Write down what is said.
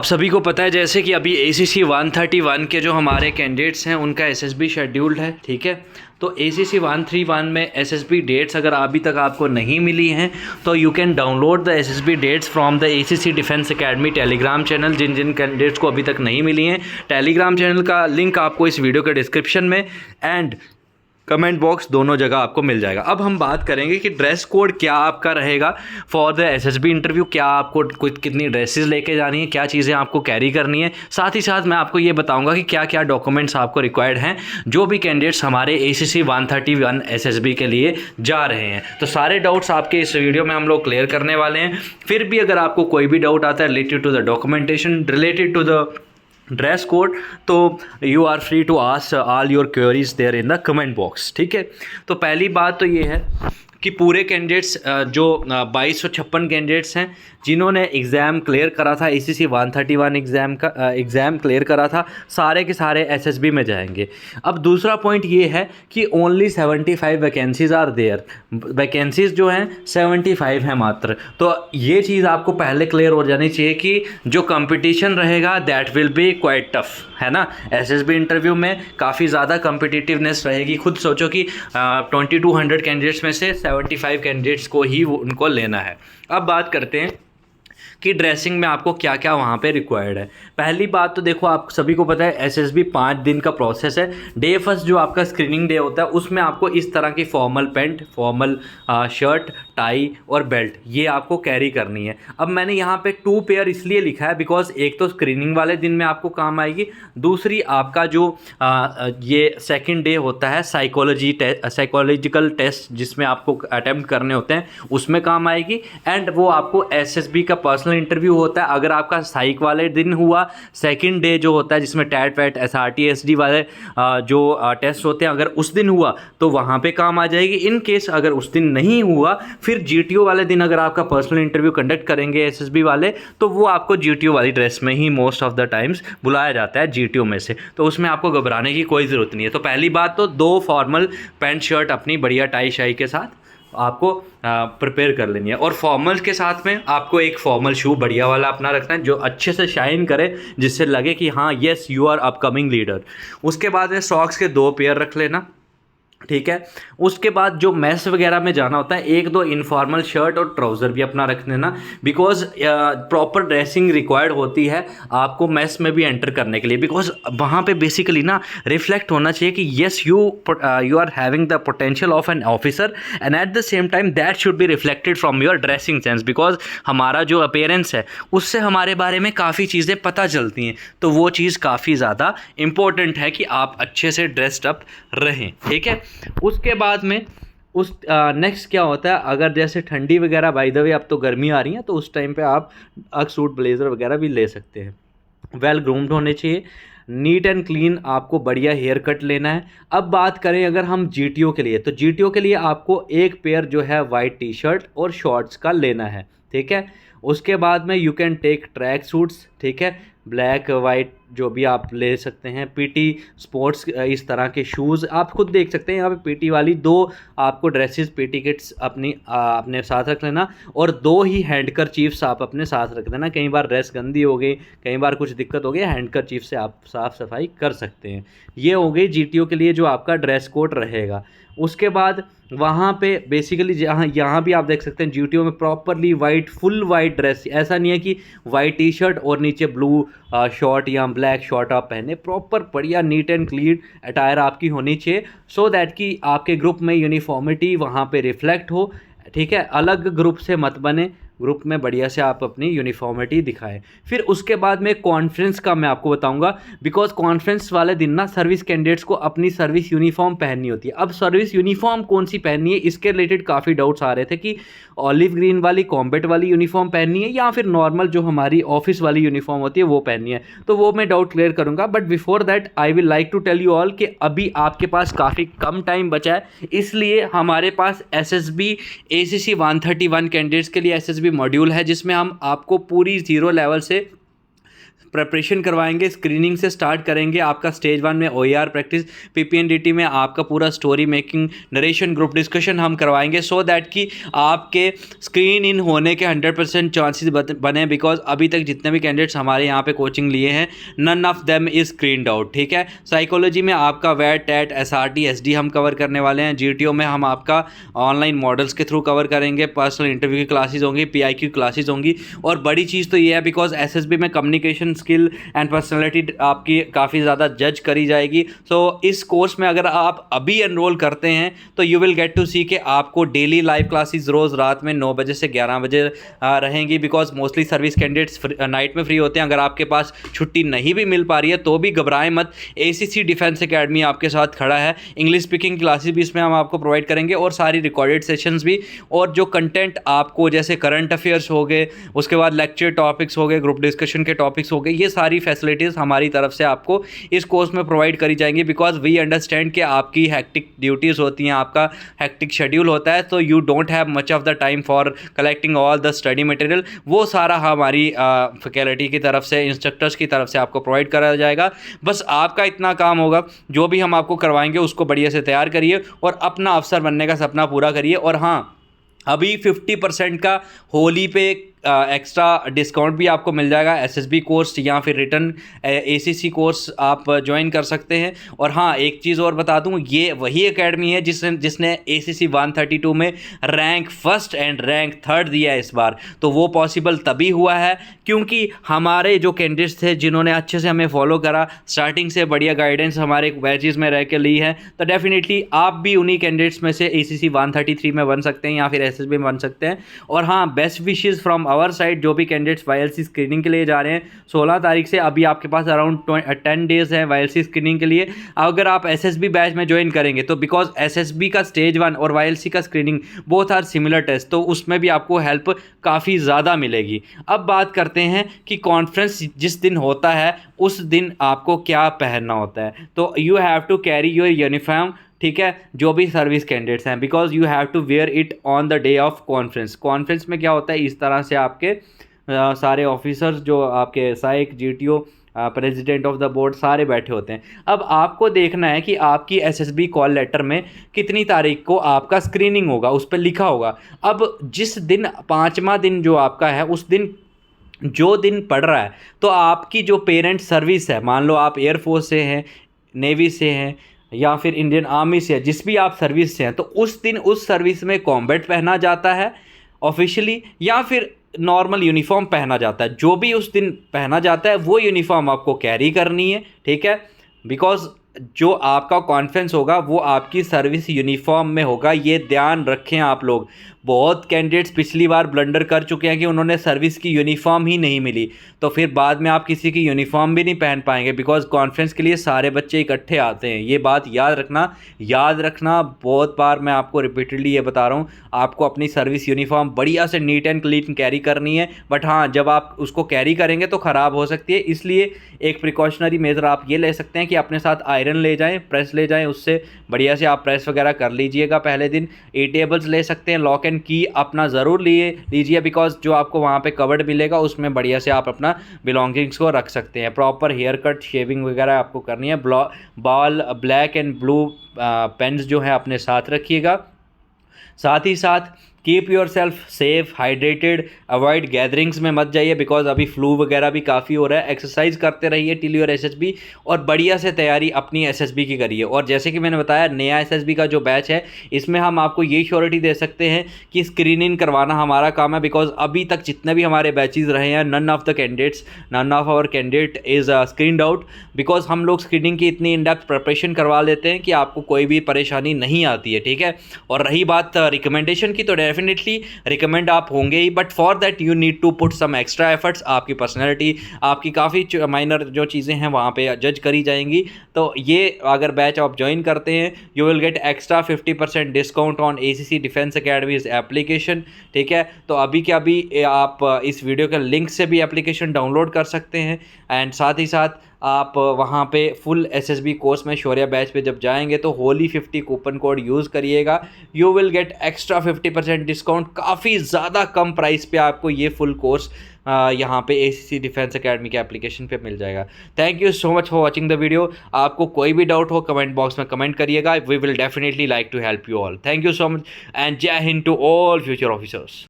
आप सभी को पता है जैसे कि अभी ACC 131 के जो हमारे कैंडिडेट्स हैं उनका SSB शेड्यूल्ड है, ठीक है। तो ACC 131 में SSB डेट्स अगर अभी तक आपको नहीं मिली हैं तो you can download the SSB dates from the ACC defence academy Telegram channel. जिन जिन कैंडिडेट्स को अभी तक नहीं मिली हैं, टेलीग्राम चैनल का लिंक आपको इस वीडियो के डिस्क्रिप्शन में एंड कमेंट बॉक्स दोनों जगह आपको मिल जाएगा। अब हम बात करेंगे कि ड्रेस कोड क्या आपका रहेगा फॉर द SSB इंटरव्यू, क्या आपको कितनी ड्रेसेस लेके जानी है, क्या चीज़ें आपको कैरी करनी है। साथ ही साथ मैं आपको ये बताऊंगा कि क्या क्या डॉक्यूमेंट्स आपको रिक्वायर्ड हैं जो भी कैंडिडेट्स हमारे ACC 131 SSB के लिए जा रहे हैं। तो सारे डाउट्स आपके इस वीडियो में हम लोग क्लियर करने वाले हैं। फिर भी अगर आपको कोई भी डाउट आता है related to the documentation, related to the dress code, तो you are free to ask all your queries there in the comment box, ठीक है। तो पहली बात तो ये है कि पूरे कैंडिडेट्स जो 2256 कैंडिडेट्स हैं जिन्होंने एग्ज़ाम क्लियर करा था, ACC 131 एग्ज़ाम क्लियर करा था, सारे के सारे SSB में जाएंगे। अब दूसरा पॉइंट ये है कि only 75 vacancies are there, vacancies जो हैं 75 हैं मात्र। तो ये चीज़ आपको पहले क्लियर हो जानी चाहिए कि जो कंपटीशन रहेगा that will be quite tough, है ना। SSB इंटरव्यू में काफ़ी ज़्यादा कम्पिटिटिवनेस रहेगी। खुद सोचो कि 2200 कैंडिडेट्स में से 75 कैंडिडेट्स को ही उनको लेना है। अब बात करते हैं कि ड्रेसिंग में आपको क्या क्या वहाँ पे रिक्वायर्ड है। पहली बात तो देखो, आप सभी को पता है SSB 5 दिन का प्रोसेस है। डे फर्स्ट जो आपका स्क्रीनिंग डे होता है उसमें आपको इस तरह की formal pant, formal shirt, tie और बेल्ट ये आपको कैरी करनी है। अब मैंने यहाँ पे 2 पेयर इसलिए लिखा है बिकॉज एक तो स्क्रीनिंग वाले दिन में आपको काम आएगी, दूसरी आपका जो ये सेकेंड डे होता है साइकोलॉजिकल टेस्ट जिसमें आपको अटेम्प्ट करने होते हैं उसमें काम आएगी। एंड वो आपको SSB का पर्सनल इंटरव्यू होता है। अगर आपका साइक वाले दिन हुआ, सेकंड डे जो होता है जिसमें टैट वैट SRT SD वाले जो टेस्ट होते हैं, अगर उस दिन हुआ तो वहाँ पे काम आ जाएगी। इन केस अगर उस दिन नहीं हुआ, फिर GTO वाले दिन अगर आपका पर्सनल इंटरव्यू कंडक्ट करेंगे SSB वाले, तो वो आपको GTO वाली ड्रेस में ही मोस्ट ऑफ द टाइम्स बुलाया जाता है GTO में से। तो उसमें आपको घबराने की कोई ज़रूरत नहीं है। तो पहली बात तो 2 फॉर्मल पैंट शर्ट अपनी बढ़िया टाई शाई के साथ आपको प्रिपेयर कर लेनी है। और फॉर्मल के साथ में आपको एक फॉर्मल शू बढ़िया वाला अपना रखना है जो अच्छे से शाइन करे, जिससे लगे कि हाँ yes you are upcoming leader. उसके बाद में सॉक्स के 2 पेयर रख लेना, ठीक है। उसके बाद जो मैस वगैरह में जाना होता है 1-2 इनफॉर्मल शर्ट और ट्राउज़र भी अपना रख लेना, बिकॉज प्रॉपर ड्रेसिंग रिक्वायर्ड होती है आपको मैस में भी एंटर करने के लिए। बिकॉज वहाँ पे बेसिकली ना रिफ्लेक्ट होना चाहिए कि yes you are having the potential of an officer and at the same time that should be reflected from your dressing sense. Because हमारा जो अपीयरेंस है उससे हमारे बारे में काफ़ी चीज़ें पता चलती हैं, तो वो चीज़ काफ़ी ज़्यादा इम्पोर्टेंट है कि आप अच्छे से ड्रेस्ड अप रहें, ठीक है। उसके बाद में उस नेक्स्ट क्या होता है, अगर जैसे ठंडी वगैरह, बाय द वे अब तो गर्मी आ रही है तो उस टाइम पे आप अग सूट ब्लेज़र वगैरह भी ले सकते हैं। वेल ग्रूम्ड होने चाहिए, नीट एंड क्लीन, आपको बढ़िया हेयर कट लेना है। अब बात करें अगर हम GTO के लिए, तो GTO के लिए आपको एक पेयर जो है वाइट टी शर्ट और शॉर्ट्स का लेना है, ठीक है। उसके बाद में you can take tracksuits, ठीक है, ब्लैक वाइट जो भी आप ले सकते हैं। PT स्पोर्ट्स इस तरह के शूज़ आप खुद देख सकते हैं यहाँ पे PT वाली 2 आपको ड्रेसेस, PT किट्स अपने साथ रख लेना, और 2 ही हैंडकरचीफ्स आप अपने साथ रख देना। कई बार ड्रेस गंदी हो गई, कई बार कुछ दिक्कत हो गई, हैंडकरचीफ से आप साफ़ सफाई कर सकते हैं। ये हो गई GTO के लिए जो आपका ड्रेस कोड रहेगा। उसके बाद वहाँ पे बेसिकली यहाँ भी आप देख सकते हैं GTO में properly white, full white dress, ऐसा नहीं है कि वाइट टी शर्ट और नीचे ब्लू शॉर्ट या ब्लैक शॉर्ट आप पहने। प्रॉपर बढ़िया नीट एंड क्लीन अटायर आपकी होनी चाहिए, सो दैट कि आपके ग्रुप में यूनिफॉर्मिटी वहाँ पे रिफ्लेक्ट हो, ठीक है। अलग ग्रुप से मत बने, ग्रुप में बढ़िया से आप अपनी यूनिफॉर्मिटी दिखाएं। फिर उसके बाद में कॉन्फ्रेंस का मैं आपको बताऊंगा, बिकॉज कॉन्फ्रेंस वाले दिन ना सर्विस कैंडिडेट्स को अपनी सर्विस यूनिफॉर्म पहननी होती है। अब सर्विस यूनिफॉर्म कौन सी पहननी है, इसके रिलेटेड काफ़ी डाउट्स आ रहे थे कि ऑलिव ग्रीन वाली कॉम्बैट वाली यूनिफॉर्म पहननी है या फिर नॉर्मल जो हमारी ऑफिस वाली यूनिफॉर्म होती है वो पहननी है। तो वो मैं डाउट क्लियर करूँगा, but before that I will like to tell you all कि अभी आपके पास काफ़ी कम टाइम बचा है, इसलिए हमारे पास SSB ACC 131 कैंडिडेट्स के लिए SSB मॉड्यूल है जिसमें हम आपको पूरी 0 लेवल से प्रिपरेशन करवाएंगे, स्क्रीनिंग से स्टार्ट करेंगे। आपका स्टेज 1 में OER प्रैक्टिस, PPNDT में आपका पूरा story making, narration, group discussion हम करवाएंगे, सो दैट कि आपके स्क्रीन इन होने के 100% चांसेस बने। बिकॉज अभी तक जितने भी कैंडिडेट्स हमारे यहाँ पे कोचिंग लिए हैं, none of them is screened out, ठीक है। साइकोलॉजी में आपका वेट, टेट, SRT, SD हम कवर करने वाले हैं। GTO में हम आपका ऑनलाइन मॉडल्स के थ्रू कवर करेंगे, पर्सनल इंटरव्यू की क्लासेस होंगी, PIQ क्लासेस होंगी। और बड़ी चीज़ तो ये है, बिकॉज SSB में कम्युनिकेशन स्किल एंड पर्सनैलिटी आपकी काफ़ी ज़्यादा जज करी जाएगी। सो इस कोर्स में अगर आप अभी एनरोल करते हैं तो यू विल गेट टू सी कि आपको डेली लाइव क्लासेस रोज़ रात में 9 बजे से 11 बजे रहेंगी। Because mostly service candidates night में फ्री होते हैं। अगर आपके पास छुट्टी नहीं भी मिल पा रही है तो भी घबराएं मत, ACC डिफेंस एकेडमी आपके साथ खड़ा है। इंग्लिश स्पीकिंग क्लासेस भी इसमें हम आपको प्रोवाइड करेंगे और सारी रिकॉर्डेड सेशंस भी। और जो कंटेंट आपको जैसे करंट अफेयर्स हो गए, उसके बाद लेक्चर टॉपिक्स हो गए, ग्रुप डिस्कशन के टॉपिक्स हो गए, ये सारी फैसिलिटीज़ हमारी तरफ से आपको इस कोर्स में प्रोवाइड करी जाएंगी। बिकॉज वी अंडरस्टैंड कि आपकी हैक्टिक ड्यूटीज़ होती हैं, आपका हैक्टिक शेड्यूल होता है, तो you don't have much of the time for collecting all the study material. वो सारा हमारी फैकल्टी की तरफ से, इंस्ट्रक्टर्स की तरफ से आपको प्रोवाइड कराया जाएगा। बस आपका इतना काम होगा, जो भी हम आपको करवाएंगे उसको बढ़िया से तैयार करिए और अपना अफसर बनने का सपना पूरा करिए। और हाँ, अभी 50% का होली पे एक्स्ट्रा डिस्काउंट भी आपको मिल जाएगा। SSB कोर्स या फिर रिटर्न ACC कोर्स आप ज्वाइन कर सकते हैं। और हाँ, एक चीज़ और बता दूं, ये वही एकेडमी है जिसने ACC 132 में रैंक 1 एंड रैंक 3 दिया है इस बार। तो वो पॉसिबल तभी हुआ है क्योंकि हमारे जो कैंडिडेट्स थे जिन्होंने अच्छे से हमें फॉलो करा, स्टार्टिंग से बढ़िया गाइडेंस हमारे बैचेज़ में रह के ली है, तो डेफिनेटली आप भी उन्हीं कैंडिडेट्स में से ACC 133 में बन सकते हैं या फिर SSB में बन सकते हैं। और हाँ, best wishes from our side, जो भी कैंडिडेट्स YLC स्क्रीनिंग के लिए जा रहे हैं 16 तारीख से, अभी आपके पास अराउंड 10 डेज है YLC स्क्रीनिंग के लिए। अगर आप SSB बैच में ज्वाइन करेंगे तो बिकॉज SSB का स्टेज 1 और YLC का screening both are similar test, तो उसमें भी आपको हेल्प काफ़ी ज़्यादा मिलेगी। अब बात करते हैं कि कॉन्फ्रेंस जिस दिन होता है उस दिन आपको क्या पहनना होता है। तो you have to carry your uniform, ठीक है, जो भी सर्विस कैंडिडेट्स हैं, because you have to wear it on the day of conference. Conference में क्या होता है, इस तरह से आपके सारे ऑफिसर्स जो आपके SAIC, GTO, president of the board सारे बैठे होते हैं। अब आपको देखना है कि आपकी SSB कॉल लेटर में कितनी तारीख को आपका स्क्रीनिंग होगा, उस पर लिखा होगा। अब जिस दिन 5वां दिन जो आपका है, उस दिन जो दिन पड़ रहा है, तो आपकी जो पेरेंट सर्विस है, मान लो आप एयरफोर्स से हैं, नेवी से हैं या फिर इंडियन आर्मी से है, जिस भी आप सर्विस से हैं, तो उस दिन उस सर्विस में कॉम्बैट पहना जाता है ऑफिशियली, या फिर नॉर्मल यूनिफॉर्म पहना जाता है। जो भी उस दिन पहना जाता है वो यूनिफॉर्म आपको कैरी करनी है, ठीक है। बिकॉज जो आपका कॉन्फ्रेंस होगा वो आपकी सर्विस यूनिफॉर्म में होगा, ये ध्यान रखें आप लोग। बहुत कैंडिडेट्स पिछली बार ब्लंडर कर चुके हैं कि उन्होंने सर्विस की यूनिफॉर्म ही नहीं मिली, तो फिर बाद में आप किसी की यूनिफॉर्म भी नहीं पहन पाएंगे। बिकॉज कॉन्फ्रेंस के लिए सारे बच्चे इकट्ठे आते हैं, ये बात याद रखना। बहुत बार मैं आपको रिपीटेडली ये बता रहा हूँ, आपको अपनी सर्विस यूनिफॉर्म बढ़िया से नीट एंड क्लीन कैरी करनी है। बट हाँ, जब आप उसको कैरी करेंगे तो ख़राब हो सकती है, इसलिए एक प्रिकॉशनरी मेजर आप ये ले सकते हैं कि अपने साथ आयरन ले जाएँ, प्रेस ले जाएँ, उससे बढ़िया से आप प्रेस वगैरह कर लीजिएगा पहले दिन। टेबल्स ले सकते हैं, लॉक एंड की अपना ज़रूर लीजिए, बिकॉज जो आपको वहाँ पे कवर्ड मिलेगा उसमें बढ़िया से आप अपना बिलोंगिंग्स को रख सकते हैं। प्रॉपर हेयर कट, शेविंग वगैरह आपको करनी है। Ball, black and blue pens जो है अपने साथ रखिएगा। साथ ही साथ keep yourself safe, hydrated, avoid gatherings में मत जाइए, बिकॉज अभी फ्लू वगैरह भी काफ़ी हो रहा है। एक्सरसाइज करते रहिए टिल योर SSB, और बढ़िया से तैयारी अपनी SSB की करिए। और जैसे कि मैंने बताया, नया SSB का जो बैच है, इसमें हम आपको ये श्योरिटी दे सकते हैं कि स्क्रीनिंग करवाना हमारा काम है। बिकॉज अभी तक जितने भी हमारे बैचेज रहे हैं, none of our candidate is screened out, because हम लोग स्क्रीनिंग की इतनी इन डेप्थ प्रिपरेशन करवा लेते हैं कि आपको कोई भी परेशानी नहीं आती है, ठीक है। और रही बात रिकमेंडेशन की, तो डेफिनेटली रिकमेंड आप होंगे ही, but for that you need to put some extra efforts. आपकी पर्सनैलिटी, आपकी काफ़ी माइनर जो चीज़ें हैं वहाँ पे जज करी जाएंगी। तो ये अगर बैच आप ज्वाइन करते हैं, you will get extra 50% discount on ACC defence academies application, ठीक है। तो अभी के अभी आप इस वीडियो के लिंक से भी एप्लीकेशन डाउनलोड कर सकते हैं। एंड साथ ही साथ आप वहाँ पे फुल एसएसबी कोर्स में शौर्या बैच पे जब जाएंगे तो होली 50 कूपन कोड यूज़ करिएगा, you will get extra 50% discount. काफ़ी ज़्यादा कम प्राइस पे आपको ये फुल कोर्स यहाँ पे एसीसी डिफेंस एकेडमी के एप्लीकेशन पे मिल जाएगा। Thank you so much for watching the video. आपको कोई भी डाउट हो कमेंट बॉक्स में कमेंट करिएगा, we will definitely like to help you all. Thank you so much and जय हिंद टू ऑल फ्यूचर ऑफिसर्स।